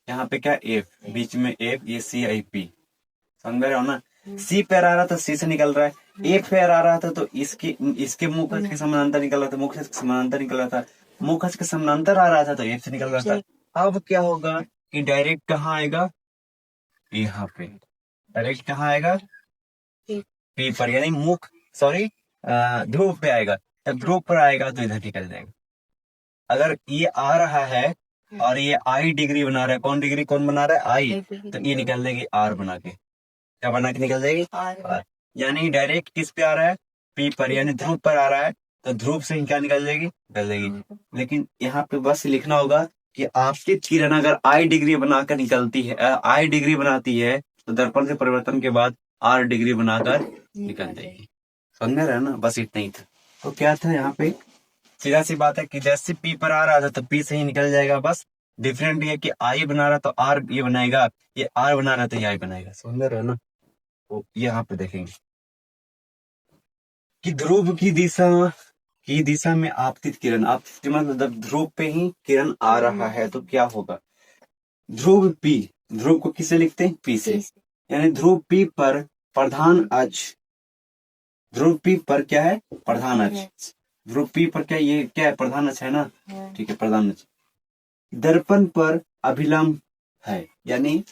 यहाँ पे क्या, एफ, बीच में एफ, ये सी आई पी, समझ रहे हो ना। सी पे आ रहा था, सी से निकल रहा है। एफ पे आ रहा था तो इसके मुखज के समानांतर निकल रहा था, मुखज के समानांतर निकल रहा था, मुखज के समानांतर आ रहा था तो एफ से निकल रहा था। अब क्या होगा कि डायरेक्ट कहाँ आएगा, यहाँ पे डायरेक्ट कहाँ आएगा, पी पर, यानी ध्रुव पे आएगा। जब ध्रुव पर आएगा तो इधर निकल जाएगा। अगर ये आ रहा है और ये आई डिग्री बना रहा है, कौन बना रहा है, आई, तो ये निकल जाएगी आर बना के। क्या बना के निकल जाएगी, आर। यानी डायरेक्ट किस पे आ रहा है, पी पर, यानी ध्रुव पर आ रहा है, तो ध्रुव से क्या निकल जाएगी। लेकिन यहाँ पे बस लिखना होगा कि आपकी किरण अगर आई डिग्री बनाकर निकलती है, आई डिग्री बनाती है, तो दर्पण से परिवर्तन के बाद आर डिग्री बनाकर निकल जाएगी। समझ में रहा ना, बस इतना ही था। तो क्या था यहाँ पे, सीधा सी बात है कि जैसे पी पर आ रहा था तो पी से ही निकल जाएगा, बस डिफरेंट ये कि आई बना रहा तो आर ये बनाएगा, ये आर बना रहा तो ये आई बनाएगा। समझ में रहा ना। तो यहाँ पे देखेंगे कि ध्रुव की दिशा में आपतित किरण, आपतित मतलब ध्रुव पे ही किरण आ रहा है तो क्या होगा, ध्रुव पी, ध्रुव को किसे लिखते हैं, पी से, यानी ध्रुव पी पर प्रधान अक्ष, ध्रुव पी पर क्या है, प्रधान अक्ष, ध्रुव पी पर क्या, ये क्या है, प्रधान अक्ष है ना, ठीक है, प्रधान अक्ष दर्पण पर अभिलंब है, यानी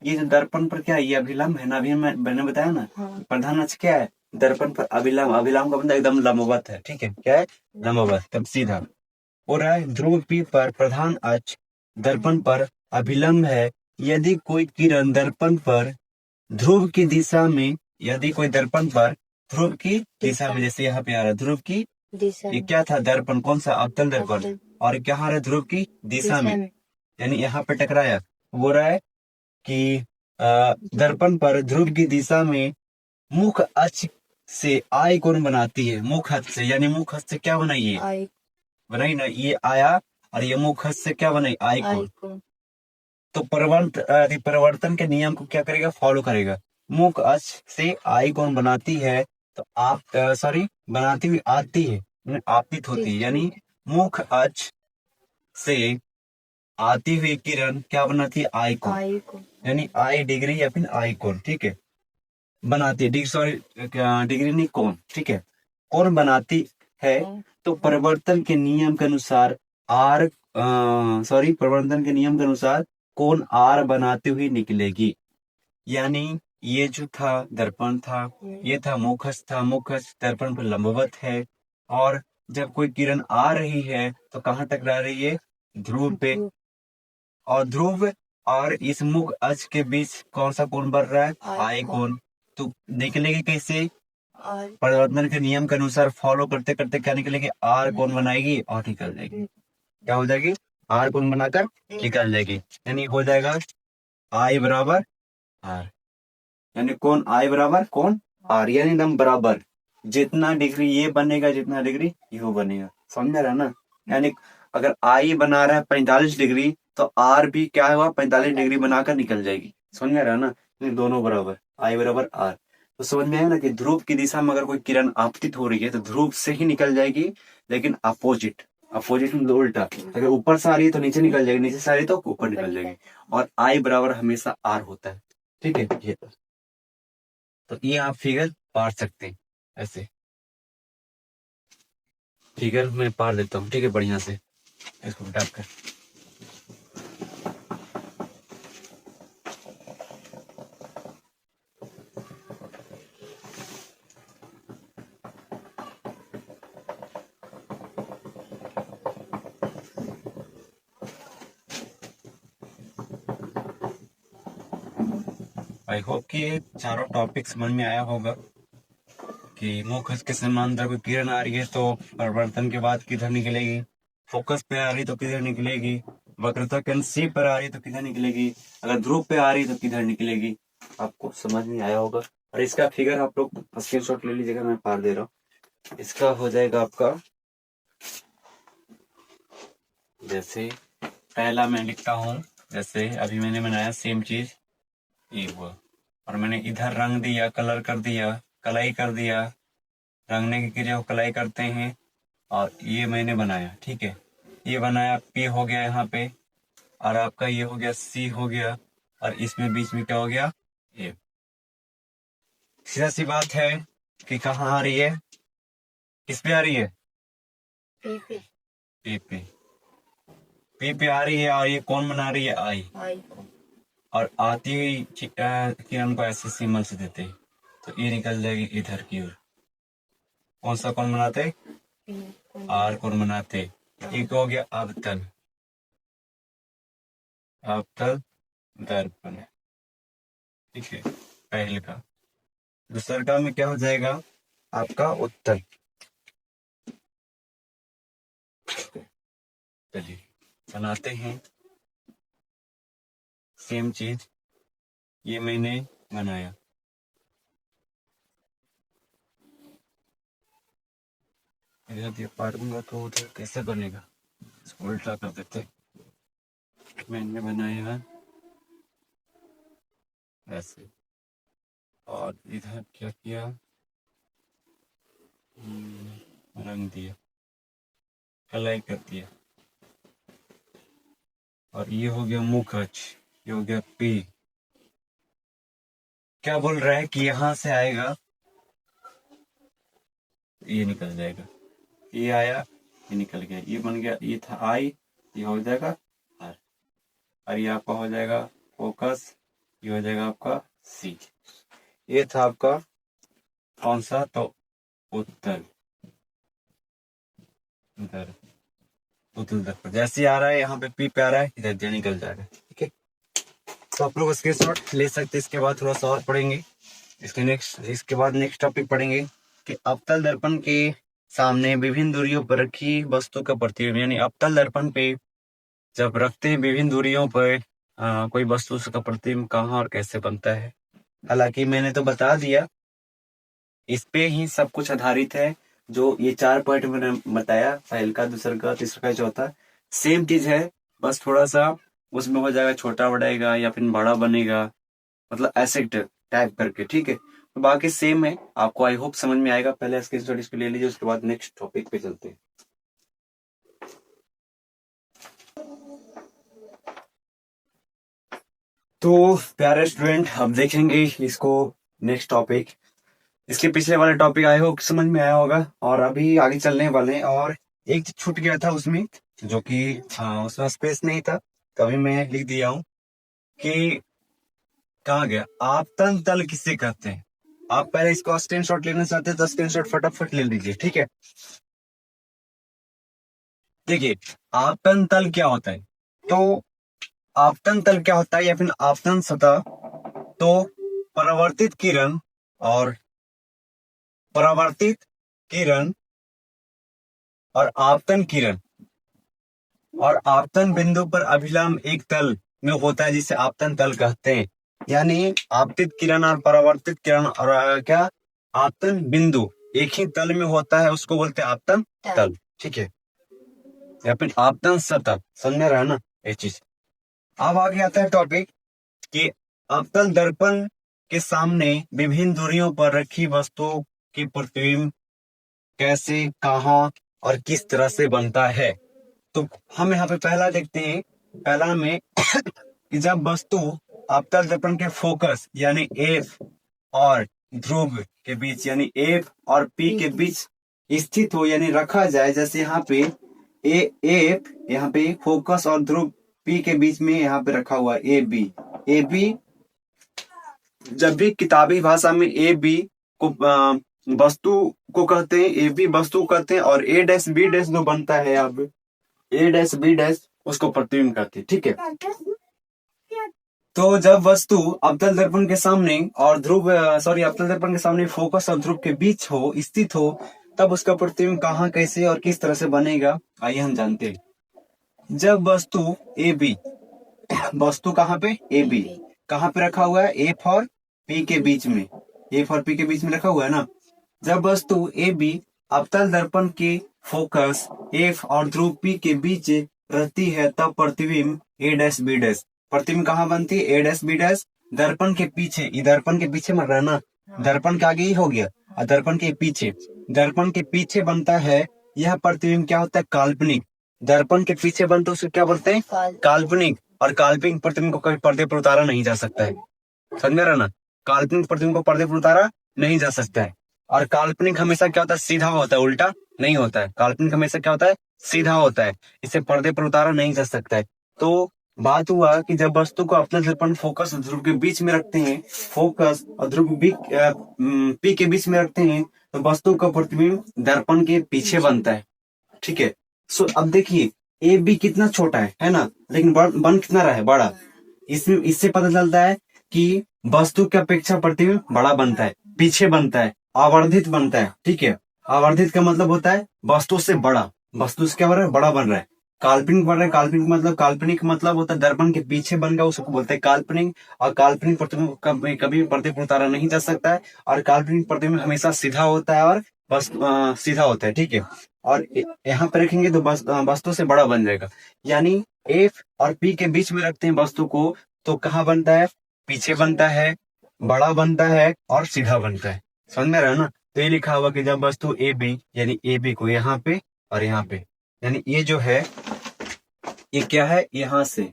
ये जो दर्पण पर क्या है, ये अभिलंब है ना, अभी मैंने बताया ना, प्रधान अक्ष क्या है, दर्पण पर अभिलंब, अभिलंब का मतलब एकदम लंबवत है, ठीक है, क्या है, लंबवत, तब सीधा हो रहा है। ध्रुव पी पर प्रधान अक्ष दर्पण पर अभिलंब है, यदि कोई किरण दर्पण पर ध्रुव की दिशा में, यदि कोई दर्पण पर ध्रुव की दिशा में, जैसे यहाँ पे आ रहा है ध्रुव की दिशा, ये क्या था, दर्पण कौन सा, अवतल दर्पण, और क्या आ रहा है, ध्रुव की दिशा में, यानी यहाँ पे टकराया, हो रहा है कि दर्पण पर ध्रुव की दिशा में मुख अक्ष से आई कोण बनाती है, मुख अक्ष से, यानी मुख अक्ष से क्या बनाई है, बनाई ना, ये आया, और ये मुख अक्ष से क्या बनाई, आई कोण। तो परिवर्तन के नियम को क्या करेगा, फॉलो करेगा, मुख अक्ष से आई कोण बनाती है, तो आप सॉरी बनाती हुई आती है, आपतित होती है, यानी मुख अक्ष से आती हुई किरण क्या बनाती है, आई कोण, यानी आई डिग्री या फिर आई कोण, ठीक है, बनाती है, सॉरी डिग्री नहीं, कोण, ठीक है, कोण बनाती है। तो परिवर्तन के नियम के अनुसार आर, सॉरी परिवर्तन के नियम के अनुसार कोण आर बनाती हुई निकलेगी, यानी ये जो था दर्पण था, ये था मुखस था, मुखस दर्पण पर लंबवत है, और जब कोई किरण आ रही है तो कहाँ टकरा रही है, ध्रुव पे, और ध्रुव और इस मुख अक्ष के बीच कौन सा कोण बन रहा है, आई कोण। तो निकलेगी कैसे, परिवर्तन के नियम के अनुसार फॉलो करते करते क्या निकलेगी, आर कोण बनाएगी और निकल जाएगी, क्या हो जाएगी, आर कोण बनाकर निकल जाएगी, यानी हो जाएगा आई बराबर आर, यानी कोण आई बराबर कोण आर, यानी एकदम बराबर, जितना डिग्री ये बनेगा जितना डिग्री ये बनेगा। समझ रहा ना, यानी अगर आई बना रहा है 45 डिग्री तो आर भी क्या हुआ, 45 डिग्री बनाकर निकल जाएगी। समझ में रहा ना, यानी दोनों बराबर, आई बराबर आर। तो समझ में आया ना कि ध्रुव की दिशा में अगर कोई किरण आपतित हो रही है तो ध्रुव से ही निकल जाएगी, लेकिन अपोजिट, अपोजिट मतलब उल्टा, अगर ऊपर से आ रही है तो नीचे निकल जाएगी, नीचे से आ रही है तो ऊपर निकल जाएगी, और आई बराबर हमेशा आर होता है, ठीक है। ये तो ये आप फिगर पार सकते हैं, ऐसे फिगर मैं पार देता हूँ, ठीक है, बढ़िया से इसको ढक कर। आई होप कि ये चारों टॉपिक समझ में आया होगा कि मुख के समांतर कोई किरण आ रही है तो परिवर्तन के बाद किधर निकलेगी, फोकस पे आ रही तो किधर निकलेगी, वक्रता के सी पर आ रही तो किधर निकलेगी, अगर ध्रुव पे आ रही तो किधर निकलेगी, आपको समझ में आया होगा। और इसका फिगर आप लोग स्क्रीनशॉट ले लीजिएगा, मैं पार दे रहा हूँ। इसका हो जाएगा आपका, जैसे पहला मैं लिखता हूँ, जैसे अभी मैंने बनाया सेम चीज ये हुआ, और मैंने इधर रंग दिया, कलर कर दिया, कलाई कर दिया, रंगने की क्रिया को कलाई करते हैं, और ये मैंने बनाया, ठीक है, ये बनाया, पी हो गया यहाँ पे, और आपका ये हो गया, सी हो गया, और इसमें बीच में क्या हो गया, ये। सीधा सी बात है कि कहाँ आ रही है, किस पे आ रही है, पी पे, पी पे आ रही है, और ये कौन बना रही है, आई, और आती हुई किरण को ऐसे सिंबल से देते हैं तो ये निकल जाएगी इधर की ओर, कौन सा कौन बनाते, आर कौन बनाते, एक हो गया अवतल, अवतल दर्पण, ठीक है, पहले का। दूसरा का में क्या हो जाएगा आपका उत्तल। चलिए बनाते हैं सेम चीज, ये मैंने बनाया। इधर दिया पारूंगा तो उधर कैसे बनेगा, इसको उल्टा कर देते। मैंने बनाया ऐसे, और इधर क्या किया, रंग दिया, कलाई कर दिया। और ये हो गया मुखच, ये हो गया पी। क्या बोल रहा है कि यहां से आएगा, ये निकल जाएगा, ये आया, ये निकल गया, ये बन गया, ये था आई, ये हो जाएगा आर, और ये आपका हो जाएगा फोकस, ये हो जाएगा आपका सी। ये था आपका कौन सा, तो उत्तर, इधर उत्तर दर्पण जैसे आ रहा है, यहाँ पे पी पे आ रहा है, इधर जे निकल जाएगा। ठीक है, तो आप लोग स्क्रीनशॉट ले सकते हैं। इसके बाद थोड़ा सा और पढ़ेंगे, इसके बाद नेक्स्ट टॉपिक पढ़ेंगे कि अवतल दर्पण के सामने विभिन्न दूरियों पर रखी वस्तु का प्रतिबिंब, यानी अवतल दर्पण पे जब रखते हैं विभिन्न दूरियों पर कोई वस्तु का प्रतिबिंब कहाँ और कैसे बनता है। हालांकि मैंने तो बता दिया, इस पे ही सब कुछ आधारित है। जो ये 4 पॉइंट मैंने बताया, पहल का, दूसरा का, तीसरा का, चौथा, सेम चीज है, बस थोड़ा सा उसमें हो जाएगा, छोटा बढ़ेगा या फिर बड़ा बनेगा, मतलब ऐसे टाइप करके। ठीक है, तो बाकी सेम है, आपको आई होप समझ में आएगा। पहले स्क्रीनशॉट इसको ले लीजिए, उसके बाद नेक्स्ट टॉपिक पे चलते हैं। तो प्यारे स्टूडेंट, अब देखेंगे इसको नेक्स्ट टॉपिक। इसके पिछले वाले टॉपिक आए हो समझ में आया होगा, और अभी आगे चलने वाले हैं। और एक चीज छूट गया था उसमें, जो कि उसमें स्पेस नहीं था, तो अभी मैं लिख दिया हूं कि कहा गया आपतन तल किसे कहते हैं। आप पहले इसको स्क्रीनशॉट लेना चाहते हैं तो स्क्रीनशॉट फटाफट ले लीजिए। ठीक है, देखिए आपतन तल क्या होता है, तो आपतन तल क्या होता है या फिर आपतन सतह, तो परावर्तित किरण और आपतन किरण और आपतन बिंदु पर अभिलंब एक तल में होता है, जिसे आपतन तल कहते हैं। यानी आपतित किरण और परावर्तित किरण और क्या, आपतन बिंदु एक ही तल में होता है, उसको बोलते हैं आपतन तल। ठीक है, या फिर आपतन सतह, समझ में रहा ना ये चीज। अब आगे आता है टॉपिक कि अवतल दर्पण के सामने विभिन्न दूरियों पर रखी वस्तु की प्रतिबिंब कैसे, कहाँ और किस तरह से बनता है। तो हम यहाँ पे पहला देखते हैं, पहला में कि जब वस्तु अवतल दर्पण के फोकस यानी एफ और ध्रुव के बीच, यानी एफ और पी के बीच स्थित हो, यानी रखा जाए। जैसे यहाँ पे एफ यहाँ पे फोकस और ध्रुव पी के बीच में यहाँ पे रखा हुआ ए बी। जब भी किताबी भाषा में ए बी को वस्तु को कहते हैं, ए बी वस्तु कहते हैं, और ए डैश बी डैश जो बनता है, अब ए डैश बी डैश उसको प्रतिबिंब करते हैं। ठीक है, तो जब वस्तु अवतल दर्पण के सामने और अवतल दर्पण के सामने फोकस और ध्रुव के बीच हो, स्थित हो, तब उसका प्रतिबिंब कहाँ, कैसे और किस तरह से बनेगा, आइए हम जानते हैं। जब वस्तु ए बी, वस्तु कहाँ पे, ए बी कहाँ पे रखा हुआ है, एफ और पी के बीच में, एफ और पी के बीच में रखा हुआ है ना। जब वस्तु ए बी अवतल दर्पण के फोकस एफ और ध्रुव पी के बीच रहती है, तब प्रतिबिंब ए डैश बी डैश, प्रतिबिंब कहाँ बनती है, ए डैश बी डैश दर्पण के पीछे। दर्पण के पीछे मत रहना, दर्पण के आगे ही हो गया, और दर्पण के पीछे बनता है। यह प्रतिबिंब क्या होता है, काल्पनिक। दर्पण के पीछे बनते उसको क्या बोलते हैं, काल्पनिक। और काल्पनिक प्रतिबिंब को कभी पर्दे पर उतारा नहीं जा सकता है, समझ में रहा ना। काल्पनिक प्रतिबिंब को पर्दे पर उतारा नहीं जा सकता है। और काल्पनिक हमेशा क्या होता है, सीधा होता है, उल्टा नहीं होता है। काल्पनिक हमेशा क्या होता है, सीधा होता है, इसे पर्दे पर उतारा नहीं जा सकता है। तो बात हुआ कि जब वस्तु को अवतल दर्पण फोकस और ध्रुव के बीच में रखते हैं, फोकस और ध्रुव पी के बीच में रखते हैं, तो वस्तु का प्रतिबिंब दर्पण के पीछे बनता है। ठीक है, सो अब देखिए ए बी कितना छोटा है ना, लेकिन बन कितना रहा है, बड़ा। इससे पता चलता है कि वस्तु की अपेक्षा प्रतिबिंब बड़ा बनता है, पीछे बनता है, आवर्धित बनता है। ठीक है, आवर्धित का मतलब होता है वस्तु से बड़ा, वस्तु से क्या बन रहा है, बड़ा बन रहा है। काल्पनिक मतलब होता है दर्पण के पीछे बन गया, उसको बोलते हैं काल्पनिक। और काल्पनिक प्रतिबिंब कभी कभी प्रतिबिंब उतारा नहीं जा सकता है, और काल्पनिक प्रतिबिंब हमेशा सीधा होता है, और बस सीधा होता है, ठीक है। और यहाँ पे रखेंगे तो वस्तु से बड़ा बन जाएगा, यानी एफ और पी के बीच में रखते हैं वस्तु को, तो कहाँ बनता है, पीछे बनता है, बड़ा बनता है, और सीधा बनता है। समझ में रहा ना। तो ये लिखा हुआ कि जब वस्तु ए बी, यानी ए बी को यहाँ पे और यहाँ पे, यानी ये जो है ये क्या है, यहाँ से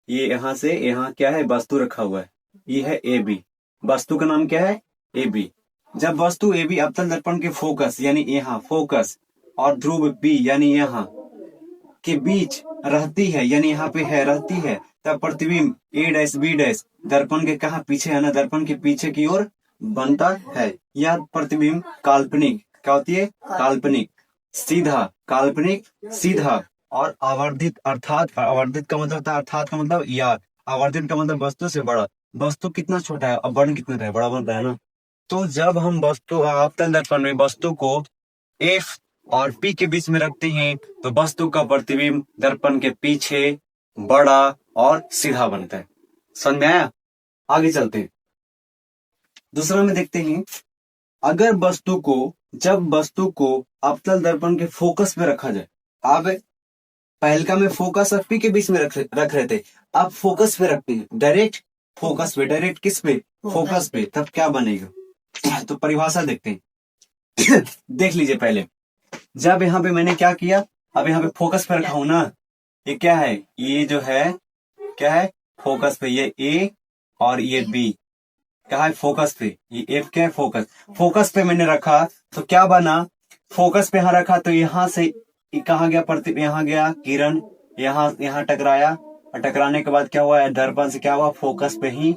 यहाँ क्या है, वस्तु रखा हुआ है, ये है ए बी, वस्तु का नाम क्या है, ए बी। जब वस्तु ए बी अवतल दर्पण के फोकस यानी यहाँ फोकस और ध्रुव बी यानी यहाँ के बीच रहती है, यानी यहाँ पे है रहती है, तब प्रतिबिंब ए डैश बी डैश दर्पण के कहा पीछे है ना, दर्पण के पीछे की ओर बनता है। यह प्रतिबिंब काल्पनिक क्या होती है, काल्पनिक, सीधा काल्पनिक सीधा, और आवर्धित, अर्थात आवर्धित का मतलब होता है, अर्थात का मतलब याद, आवर्धित का मतलब वस्तु से बड़ा। वस्तु कितना छोटा है, अब बन कितना रहा है, बड़ा बन रहा है ना। तो जब हम वस्तु अवतल दर्पण में वस्तु को एफ और पी के बीच में रखते हैं, तो वस्तु का प्रतिबिंब दर्पण के पीछे बड़ा और सीधा बनता है। समझ में आया। आगे चलते हैं, दूसरा में देखते हैं, अगर जब वस्तु को अवतल दर्पण के फोकस पे रखा जाए, अब पहलका में फोकस और पी के बीच में रख रहे थे, अब फोकस पे रखते हैं, डायरेक्ट फोकस पे, डायरेक्ट किस पे, फोकस पे, तब क्या बनेगा। तो परिभाषा देखते हैं देख लीजिए पहले, जब यहाँ पे मैंने क्या किया, अब यहाँ पे फोकस पे रखा हूं ना, ये क्या है, ये जो है क्या है, फोकस पे, ये ए और ये बी क्या है, फोकस पे, ये एफ क्या है, फोकस पे मैंने रखा, तो क्या बना, फोकस पे यहाँ रखा, तो यहाँ से कहाँ गया, यहाँ गया किरण, यहाँ टकराया, और टकराने के बाद क्या हुआ, दर्पण से क्या हुआ, फोकस पे ही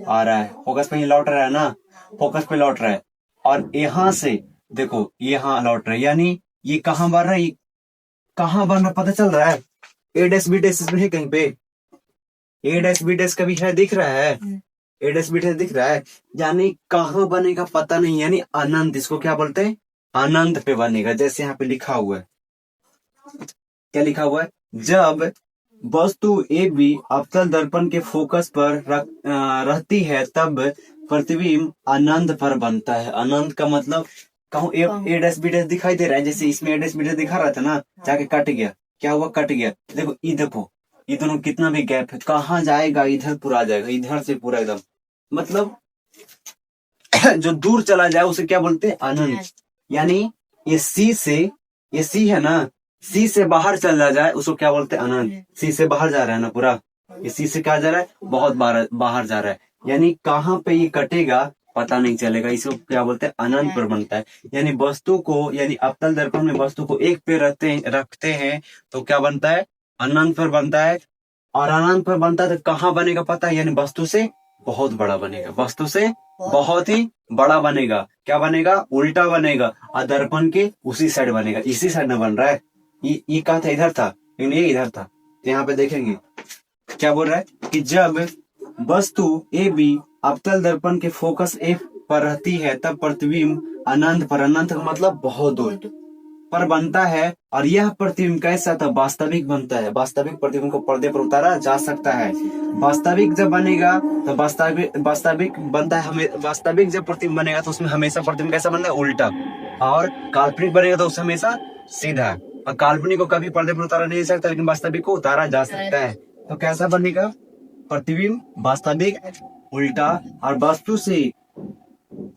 आ रहा है, फोकस पे ही लौट रहा है ना, फोकस पे लौट रहा है, और यहाँ से देखो यहाँ लौट रहा है, यानी ये कहाँ बन रहा है, कहाँ बन रहा पता चल रहा है, ए डैश बी डैश इसमें है कहीं पे, ए डैश बी डैश कभी है, दिख रहा है, ए डैश बी डैश दिख रहा है, यानी कहाँ बनेगा पता नहीं, यानी अनंत, इसको क्या बोलते हैं, अनंत पे बनेगा। जैसे यहाँ पे लिखा हुआ है, क्या लिखा हुआ है, जब वस्तु ए बी अवतल दर्पण के फोकस पर रहती है, तब प्रतिबिंब अनंत पर बनता है। अनंत का मतलब कहूँ ए डैश बी डैश दिखाई दे रहा है, जैसे इसमें ए डैश बी डैश दिखा रहा था ना, जाके कट गया, क्या हुआ, कट गया। देखो ये दोनों कितना भी गैप है, कहाँ जाएगा, इधर पूरा आ जाएगा, इधर से पूरा एकदम, मतलब जो दूर चला जाए उसे क्या बोलते हैं, अनंत। यानी ये सी है ना, सी से बाहर चला जाए उसको क्या बोलते हैं, अनंत। सी से बाहर जा रहा है ना पूरा, ये सी से क्या जा रहा है, बहुत बाहर जा रहा है, यानी कहाँ पे ये कटेगा पता नहीं चलेगा, इसको क्या बोलते हैं, अनंत पर बनता है। यानी वस्तु को, यानी अवतल दर्पण में वस्तु को एक पे रखते हैं तो क्या बनता है, अनंत पर बनता है, और अनंत पर बनता है तो कहाँ बनेगा पता है, यानी वस्तु से बहुत बड़ा बनेगा, वस्तु से बहुत ही बड़ा बनेगा, क्या बनेगा, उल्टा बनेगा, और दर्पण के उसी साइड बनेगा, इसी साइड में बन रहा है, ये कहा था, इधर था, लेकिन ये इधर था। यहाँ पे देखेंगे क्या बोल रहा है कि जब वस्तु ए बी अवतल दर्पण के फोकस एफ पर रहती है, तब प्रतिबिंब अनंत पर, अनंत का मतलब बहुत दूर पर बनता है, और यह प्रतिबिंब कैसा था, वास्तविक बनता है। वास्तविक प्रतिबिंब को पर्दे पर उतारा जा सकता है। वास्तविक जब बनेगा तो वास्तविक बनता है, हमें वास्तविक जब प्रतिबिंब बनेगा तो उसमें हमेशा प्रतिबिंब कैसा बनता है, उल्टा, और काल्पनिक बनेगा तो उसमें हमेशा सीधा। और काल्पनिक को कभी पर्दे पर उतारा नहीं जा सकता, लेकिन वास्तविक को उतारा जा सकता है। तो कैसा बनेगा प्रतिबिंब, वास्तविक उल्टा, और वस्तु से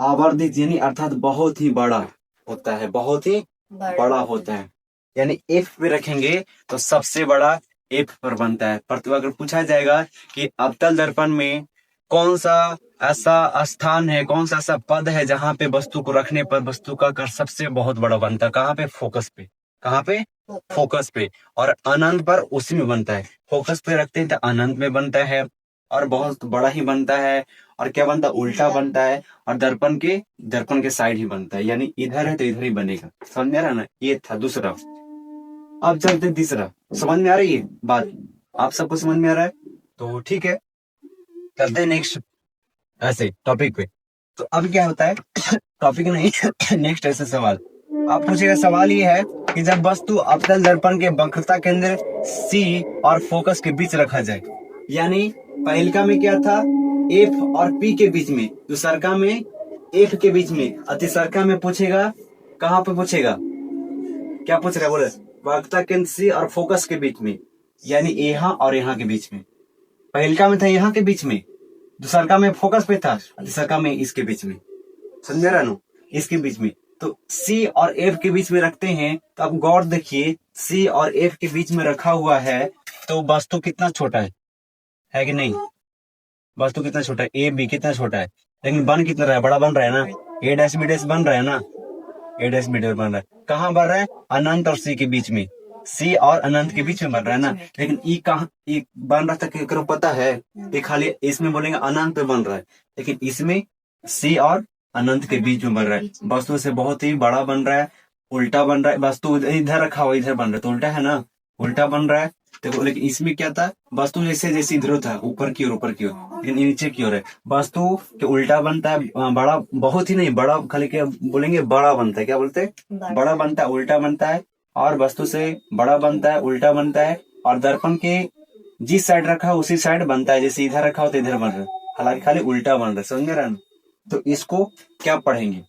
आवर्धित, यानी अर्थात बहुत ही बड़ा होता है, बहुत ही बड़ा होता है। यानी एफ पे रखेंगे तो सबसे बड़ा एफ पर बनता है। पर अगर पूछा जाएगा कि अवतल दर्पण में कौन सा ऐसा स्थान है, कौन सा ऐसा पद है जहाँ पे वस्तु को रखने पर वस्तु का आकार सबसे बहुत बड़ा बनता है, कहाँ पे, फोकस पे, कहाँ पे, फोकस पे, और अनंत पर उसी में बनता है। फोकस पे रखते हैं तो अनंत में बनता है, और बहुत बड़ा ही बनता है, और क्या बनता है, उल्टा बनता है, और दर्पण के साइड ही बनता है, यानी इधर है तो इधर ही बनेगा। समझ में आ रहा ना, ये था दूसरा। अब चलते तीसरा। समझ में आ रही है बात, आप सबको समझ में आ रहा है, तो ठीक है, चलते हैं नेक्स्ट ऐसे टॉपिक पे। तो अब क्या होता है टॉपिक नहीं नेक्स्ट ऐसे सवाल, अब पूछेगा सवाल ये है कि जब वस्तु अवतल दर्पण के वक्रता केंद्र C और फोकस के बीच रखा जाए, यानी पहलका में क्या था, F और P के बीच में, दूसरका में F के बीच में, तीसरका में पूछेगा कहाँ पे पूछेगा, क्या पूछ रहा है बोले, वक्रता केंद्र C और फोकस के बीच में, यानी यहाँ और यहाँ के बीच में। पहलका में था यहाँ के बीच में, दूसरका में फोकस पे था, तीसरका में इसके बीच में, समझ रहा ना, इसके बीच में। तो C और F के बीच में रखते हैं, तो आप गौर देखिए C और F के बीच में रखा हुआ है, तो वस्तु कितना छोटा है कि नहीं, वस्तु कितना छोटा है, ए बी कितना छोटा है, लेकिन बन कितना रहा है, बड़ा बन रहा है ना, ए डैश बी डैश बन रहा है ना, ए डैश बी डैश बन रहा है, कहाँ बन रहा है, अनंत और C के बीच में, C और अनंत के बीच में बन रहा है ना। लेकिन ई कहाँ ई बन रहा था, केकरो पता है, ये खाली इसमें बोलेंगे अनंत पे बन रहा है, लेकिन इसमें C और अनंत के बीच में बन रहा है, वस्तु से बहुत ही बड़ा बन रहा है, उल्टा बन रहा है, वस्तु इधर रखा हुआ इधर बन रहा है, तो उल्टा है ना, उल्टा बन रहा है। देखो लेकिन इसमें क्या था, वस्तु जैसे जैसे इधर था ऊपर की ओर ऊपर की ओर, लेकिन नीचे की ओर है, वस्तु के उल्टा बनता है, बड़ा बहुत ही नहीं बड़ा, खाली क्या बोलेंगे, बड़ा बनता है, क्या बोलते हैं, बड़ा बनता है, उल्टा बनता है, और वस्तु से बड़ा बनता है, उल्टा बनता है, और दर्पण के जिस साइड रखा है उसी साइड बनता है, जैसे इधर रखा हो तो इधर बन रहा है, हालांकि खाली उल्टा बन रहा है, समझ रहे हैं। तो इसको क्या पढ़ेंगे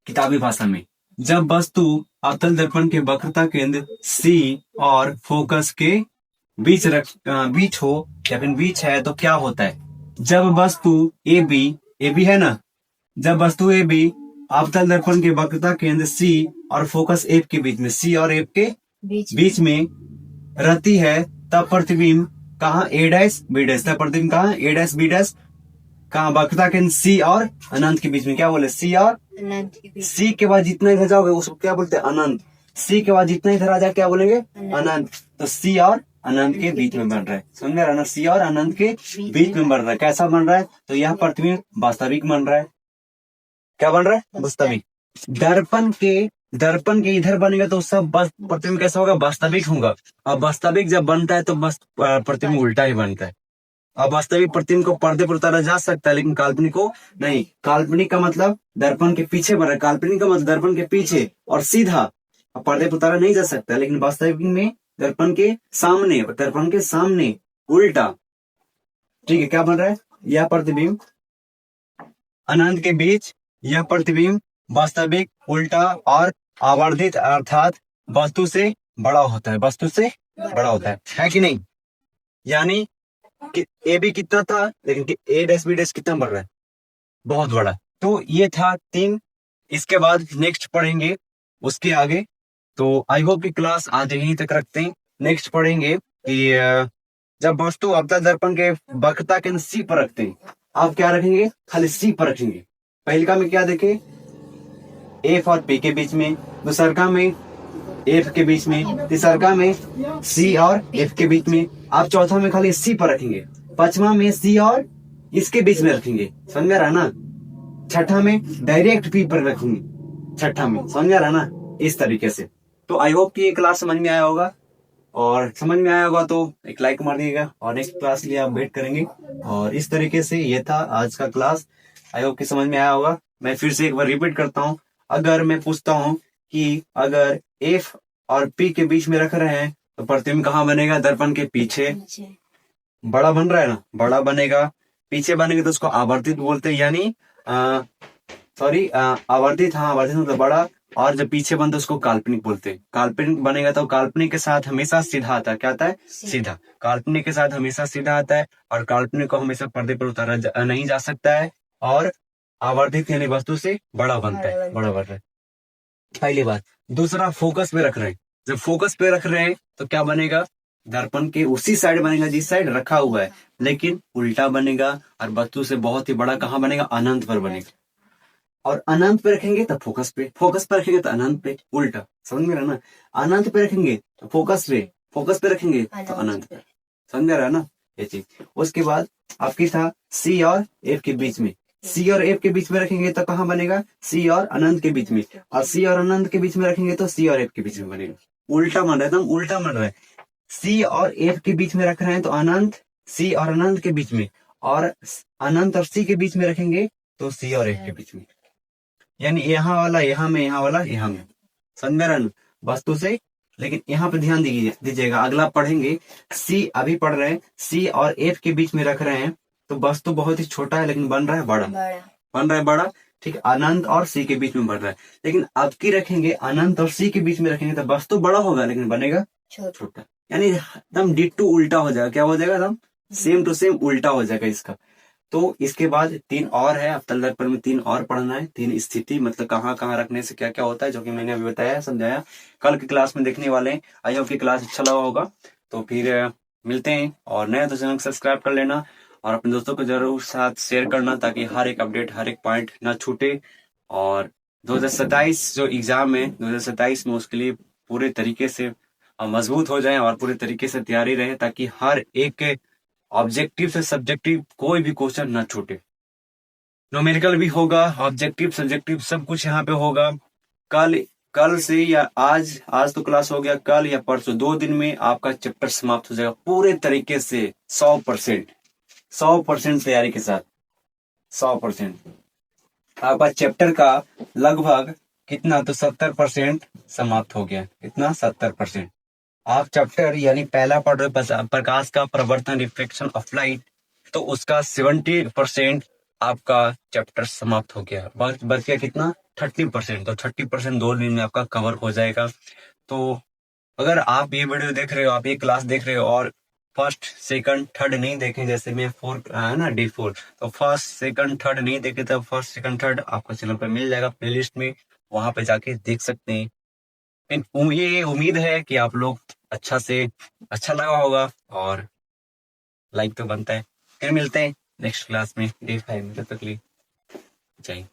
किताबी भाषा में, जब वस्तु अवतल दर्पण के वक्रता केंद्र C और फोकस के बीच बीच हो या फिर बीच है, तो क्या होता है, जब वस्तु ए बी है ना, जब वस्तु ए बी अवतल दर्पण के वक्रता केंद्र C और फोकस F के बीच में, C और F के बीच में रहती है, तब प्रतिबिंब कहाँ, ए डैश बी डैश, तब प्रतिबिंब कहाँ, ए डैश बी डैश, कहाँ, वक्रता केंद्र C और अनंत के बीच में, क्या बोले, C और अनंत के बीच। C के बाद जितना इधर जाओगे उसको क्या बोलते हैं, अनंत, C के बाद जितना इधर आ जाए क्या बोलेंगे, अनंत, तो C और अनंत के बीच में बन रहा है, समझ रहे ना, C और अनंत के बीच में बन रहा है, कैसा बन रहा है, तो यह प्रतिबिंब वास्तविक बन रहा है, क्या बन रहा है, वास्तविक। दर्पण के इधर बनेगा तो सब प्रतिबिंब कैसा होगा, वास्तविक होगा। अब वास्तविक जब बनता है तो बस प्रतिबिंब उल्टा ही बनता है। अब वास्तविक प्रतिबिंब को पर्दे पर उतारा जा सकता है, लेकिन काल्पनिक को नहीं। काल्पनिक का मतलब दर्पण के पीछे बन रहा है, काल्पनिक का मतलब दर्पण के पीछे और सीधा पर्दे पर उतारा नहीं जा सकता, लेकिन वास्तविक में दर्पण के सामने उल्टा, ठीक है, क्या बन रहा है, यह प्रतिबिंब अनंत के बीच, यह प्रतिबिंब वास्तविक, उल्टा और आवर्धित, अर्थात वस्तु से बड़ा होता है, वस्तु से बड़ा होता है कि नहीं। यानी कि ए बी कितना था, लेकिन ए डैश बी डैश कितना बढ़ रहा है, बहुत बड़ा। तो ये था 3। इसके बाद नेक्स्ट पढ़ेंगे उसके आगे। तो आई होप की क्लास आज यहीं तक रखते हैं। नेक्स्ट पढ़ेंगे कि जब वस्तु अवतल दर्पण के वक्रता केंद्र C पर रखते हैं, आप क्या रखेंगे, खाली C पर रखेंगे। पहलका में क्या देखे, F और P के बीच में, दूसरका में F के बीच में, तीसरका में C और F के बीच में, आप चौथा में खाली C पर रखेंगे, पांचवा में C और इसके बीच में रखेंगे, समझ रहा ना, छठा में डायरेक्ट P पर रखेंगे, छठा में, समझ रहा ना, इस तरीके से। तो आई होप कि ये क्लास समझ में आया होगा, और समझ में आया होगा तो एक लाइक मार दीजिएगा, और नेक्स्ट क्लास के लिए आप वेट करेंगे। और इस तरीके से ये था आज का क्लास, आई होप कि समझ में आया होगा। मैं फिर से एक बार रिपीट करता हूँ, अगर मैं पूछता हूँ कि अगर F और P के बीच में रख रहे हैं तो प्रतिबिंब कहाँ बनेगा, दर्पण के पीछे, बड़ा बन रहा है ना, बड़ा बनेगा। पीछे बनेगा तो उसको आवर्तित बोलते हैं, यानी आवर्तित, हाँ आवर्तित मतलब बड़ा। और जब पीछे बनता है उसको काल्पनिक बोलते हैं। काल्पनिक बनेगा तो काल्पनिक के साथ हमेशा सीधा आता है, क्या आता है, सीधा। काल्पनिक के साथ हमेशा सीधा आता है, और काल्पनिक को हमेशा पर्दे पर उतारा नहीं जा सकता है, और आवर्धित यानी वस्तु से बड़ा बनता है, बड़ा बन रहा है, पहली बात। दूसरा, फोकस पे रख रहे हैं। जब फोकस पे रख रहे हैं तो क्या बनेगा, दर्पण के उसी साइड बनेगा जिस साइड रखा हुआ है, लेकिन उल्टा बनेगा, और वस्तु से बहुत ही बड़ा कहाँ बनेगा, अनंत पर बनेगा। और अनंत पे रखेंगे तो फोकस पे रखेंगे तो अनंत पे, उल्टा, समझ में रहा ना। अनंत पे रखेंगे तो फोकस पे रखेंगे तो अनंत पे, समझ में रहा ना ये चीज। उसके बाद आपकी था C और F के बीच में, C और F के बीच में रखेंगे तो कहाँ बनेगा, C और अनंत के बीच में, और C और अनंत के बीच में रखेंगे तो C और F के बीच में बनेगा। उल्टा बन रहा है, एकदम उल्टा बन रहा है। C और F के बीच में रख रहे हैं तो अनंत, C और अनंत के बीच में, और अनंत और C के बीच में रखेंगे तो C और F के बीच में। यानी यहाँ वाला यहाँ में, यहाँ वाला यहाँ में, समझ रहे हैं वस्तु से। लेकिन यहाँ पे ध्यान दीजिएगा, अगला पढ़ेंगे सी, अभी पढ़ रहे हैं सी और एफ के बीच में रख रहे हैं, तो वस्तु बहुत ही छोटा है लेकिन बन रहा है बड़ा, बन रहा है बड़ा, ठीक है। अनंत और सी के बीच में बन रहा है, लेकिन अब की रखेंगे अनंत और सी के बीच में रखेंगे तो वस्तु बड़ा होगा लेकिन बनेगा छोटा, यानी एकदम डिट्टू उल्टा हो जाएगा। क्या हो जाएगा? एकदम सेम टू सेम उल्टा हो जाएगा इसका। तो इसके बाद 3 और है, अब तल दर्पण में 3 और पढ़ना है। 3 स्थिति, मतलब कहाँ कहाँ रखने से क्या क्या होता है, जो कि मैंने अभी बताया, समझाया, कल की क्लास में देखने वाले हैं। आई होप की क्लास अच्छा लगा होगा। तो फिर मिलते हैं, और नया तो चैनल सब्सक्राइब कर लेना और अपने दोस्तों को जरूर साथ शेयर करना, ताकि हर एक अपडेट, हर एक पॉइंट ना छूटे। और 2027 जो एग्जाम है 2027 में, उसके लिए पूरे तरीके से मजबूत हो जाए और पूरे तरीके से तैयारी रहे, ताकि हर एक ऑब्जेक्टिव से सब्जेक्टिव कोई भी क्वेश्चन ना छूटे। न्यूमेरिकल भी होगा, ऑब्जेक्टिव सब्जेक्टिव सब कुछ यहाँ पे होगा। कल से या आज तो क्लास हो गया, कल या परसों 2 दिन में आपका चैप्टर समाप्त हो जाएगा पूरे तरीके से 100% तैयारी के साथ। 100% आपका चैप्टर का लगभग कितना, तो 70% समाप्त हो गया। कितना? 70%। आप चैप्टर यानी पहला पढ़ रहे प्रकाश का प्रवर्तन, रिफ्लेक्शन ऑफ लाइट, तो उसका 70% आपका चैप्टर समाप्त हो गया। बच गया कितना? 30%। तो 30% 2 दिन में आपका कवर हो जाएगा। तो अगर आप ये वीडियो देख रहे हो, आप ये क्लास देख रहे हो और फर्स्ट सेकंड थर्ड नहीं देखे, जैसे मैं 4 है ना D4, तो फर्स्ट सेकंड थर्ड नहीं देखे, तो फर्स्ट सेकंड थर्ड आपको चैनल पर मिल जाएगा प्लेलिस्ट में, वहां पे जाके देख सकते हैं। ये उम्मीद है कि आप लोग अच्छा लगा होगा, और लाइक तो बनता है। फिर मिलते हैं नेक्स्ट क्लास में D5 में, तब तक के लिए जय हिंद।